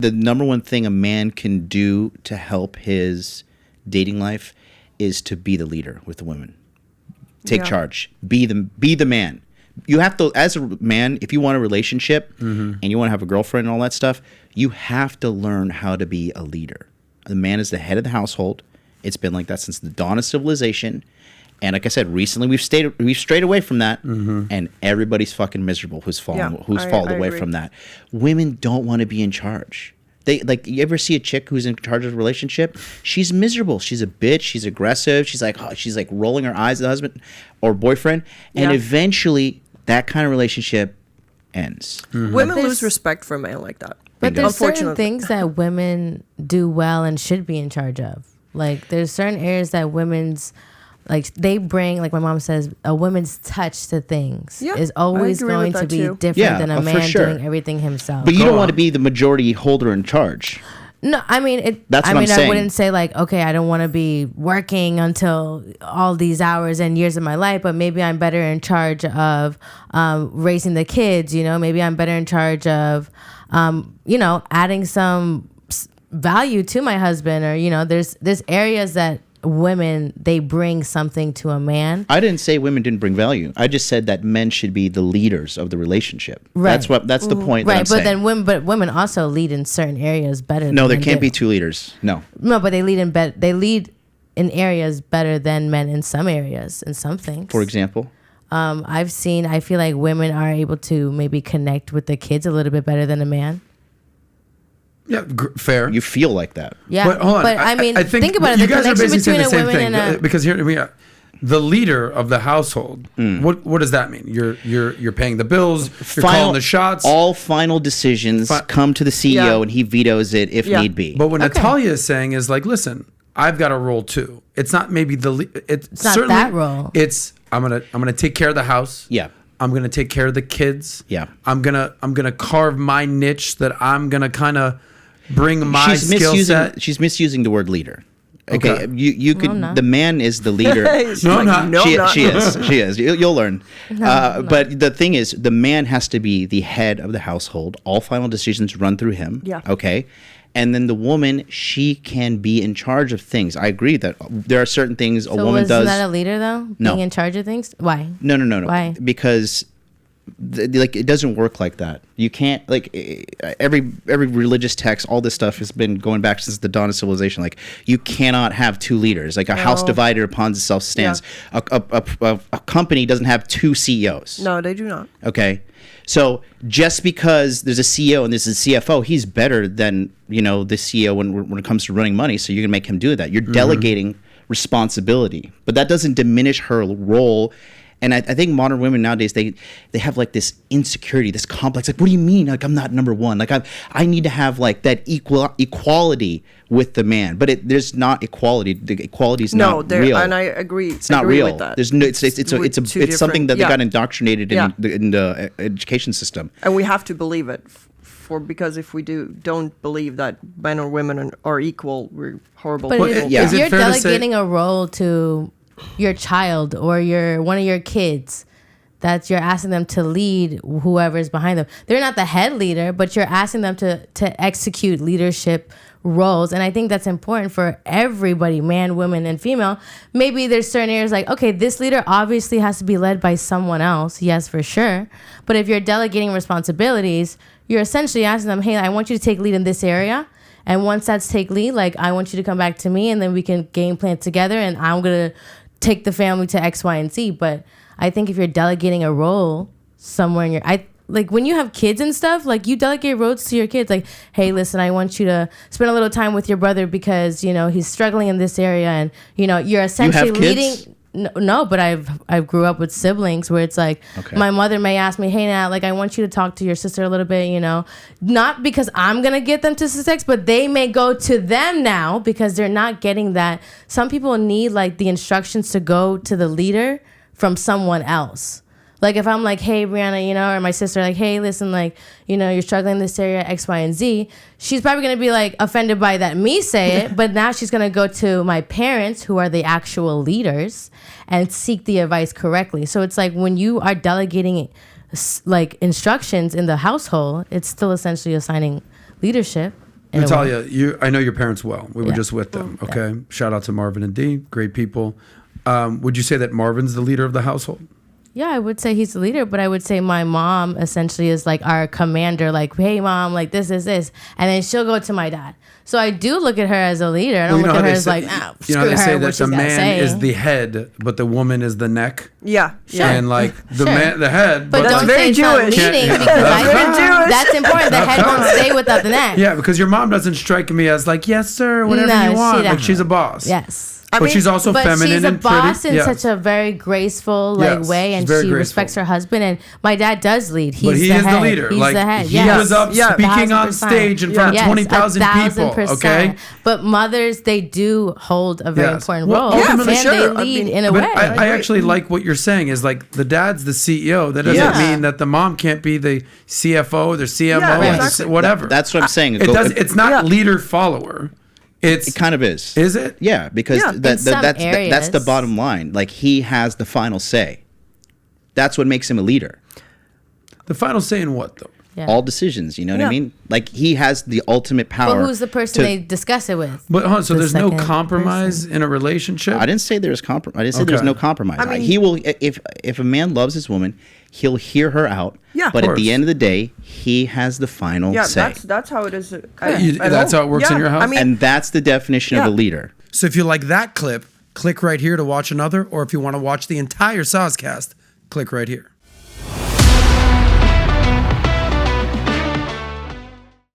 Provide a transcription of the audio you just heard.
The number one thing a man can do to help his dating life is to be the leader with the women. Take charge. Be the man. You have to, as a man, if you want a relationship and you want to have a girlfriend and all that stuff, you have to learn how to be a leader. The man is the head of the household. It's been like that since the dawn of civilization. And like I said, recently we've strayed away from that, and everybody's fucking miserable who's fallen away agree. from that. Women don't want to be in charge. They like, you ever see a chick who's in charge of a relationship? She's miserable. She's a bitch. She's aggressive. She's like rolling her eyes at the husband or boyfriend, and eventually that kind of relationship ends. Women lose respect for a man like that. But there's certain things that women do well and should be in charge of. Like there's certain areas that women's, like they bring, like my mom says, a woman's touch to things is always going to be different than a man doing everything himself. But you don't want to be the majority holder in charge. No, I mean, That's what I'm saying. I wouldn't say like, okay, I don't want to be working until all these hours and years of my life, but maybe I'm better in charge of raising the kids, you know, maybe I'm better in charge of, you know, adding some value to my husband, or, you know, there's areas that women, they bring something to a man. I didn't say women didn't bring value. I just said that men should be the leaders of the relationship. Right. That's the point. That I'm but saying. then women also lead in certain areas better. No, than there can't be two leaders. No, but they lead in areas better than men in some areas, in some things. For example, I feel like women are able to maybe connect with the kids a little bit better than a man. Yeah, fair. You feel like that. Yeah, but hold on. But I mean, think about it. You The guys are connection basically saying between the a same woman thing. and a... Because here, the leader of the household. What does that mean? You're paying the bills. You're calling the shots. All final decisions come to the CEO, and he vetoes it if need be. But what Natalia is saying is like, listen, I've got a role too. It's not maybe it's not certainly that role. It's I'm gonna take care of the house. Yeah. I'm gonna take care of the kids. Yeah. I'm gonna carve my niche that I'm gonna kind of bring my skill set. She's misusing the word leader. Okay, you could. No. The man is the leader. No, I'm not. She is. You'll learn. But the thing is, the man has to be the head of the household. All final decisions run through him. Yeah. Okay. And then the woman, she can be in charge of things. I agree that there are certain things a woman does. Isn't that a leader though? No. Being in charge of things? Why? No. Why? Because like it doesn't work like that. You can't, like, every religious text, all this stuff has been going back since the dawn of civilization. Like, you cannot have two leaders. Like, a house divided upon itself stands. Yeah. A company doesn't have two CEOs. No, they do not. Okay, so just because there's a CEO and there's a CFO, he's better than, you know, the CEO when it comes to running money. So you can make him do that. You're delegating responsibility, but that doesn't diminish her role. And I think modern women nowadays, they have like this insecurity, this complex. Like, what do you mean? Like, I'm not number one. Like, I need to have like that equality with the man. But there's not equality. The equality is not real. And I agree. It's not real. With that. There's no. It's something that they got indoctrinated in the education system. And we have to believe it. Because if we don't believe that men or women are equal, we're horrible. But if you're delegating a role to your child or one of your kids, that you're asking them to lead whoever's behind them. They're not the head leader, but you're asking them to execute leadership roles. And I think that's important for everybody, man, woman, and female. Maybe there's certain areas like, okay, this leader obviously has to be led by someone else. Yes, for sure. But if you're delegating responsibilities, you're essentially asking them, hey, I want you to take lead in this area. And once that's take lead, like, I want you to come back to me and then we can game plan together and I'm going to take the family to X, Y, and Z. But I think if you're delegating a role somewhere in like when you have kids and stuff, like you delegate roles to your kids. Like, hey, listen, I want you to spend a little time with your brother because, you know, he's struggling in this area. And, you know, you're essentially leading. No, but I've grew up with siblings where it's like my mother may ask me, hey, Nat, like I want you to talk to your sister a little bit, you know, not because I'm going to get them to sex, but they may go to them now because they're not getting that. Some people need like the instructions to go to the leader from someone else. Like if I'm like, hey, Brianna, you know, or my sister, like, hey, listen, like, you know, you're struggling in this area, X, Y, and Z. She's probably going to be like offended by that me say it, but now she's going to go to my parents who are the actual leaders and seek the advice correctly. So it's like when you are delegating like instructions in the household, it's still essentially assigning leadership. in a way. Natalia, I know your parents well. We were Yeah. just with them. Okay. Shout out to Marvin and Dee. Great people. Would you say that Marvin's the leader of the household? Yeah, I would say he's the leader, but I would say my mom essentially is like our commander, like, hey, mom, like this is this. And then she'll go to my dad. So I do look at her as a leader. I don't look at her as like, you know how they say what that the she's gotta man say. is the head, but the woman is the neck? Yeah. Sure. And like the man, the head. But That's don't very say it's not Jewish. leading because very Jewish. that's important. The head won't stay without the neck. Yeah, because your mom doesn't strike me as like, yes, sir, whatever No, you she want. Like doesn't. she's a boss. Yes. But she's also But feminine she's a and boss pretty. in such a very graceful Yes, way, and she's very she graceful. respects her husband. And my dad does lead. He's But he the is head. the leader. He's Like the head. he Yes. was up Yeah. speaking on 1000%. stage in front of Yes, 20,000 people. 1000%. Okay. But mothers, they do hold a very Yes. important Well, role. yeah, and for they sure. lead I mean, in a But way. I actually like what you're saying is like the dad's the CEO. That doesn't Yeah. mean that the mom can't be the CFO, the CMO, Yeah, the exactly. whatever. That's what I'm saying. it does. It's not leader follower. It kind of is. Is it? Yeah, because Yeah. that's the areas. bottom line. Like he has the final say. That's what makes him a leader. The final say in what though? Yeah. All decisions, you know what I Yeah. mean? Like he has the ultimate power. But who's the person to- they discuss it with? But hold on, so The there's no second compromise in a relationship. I didn't say there's compromise. I didn't say there's Okay. no compromise. I mean- He will if a man loves his woman, he'll hear her out. Yeah. But Of at the course. end of the day, he has the final Yeah, say. that's how it is. That's how it works in your house? I mean, And that's the definition of Yeah. a leader. So if you like that clip, click right here to watch another, or if you want to watch the entire Soscast, click right here.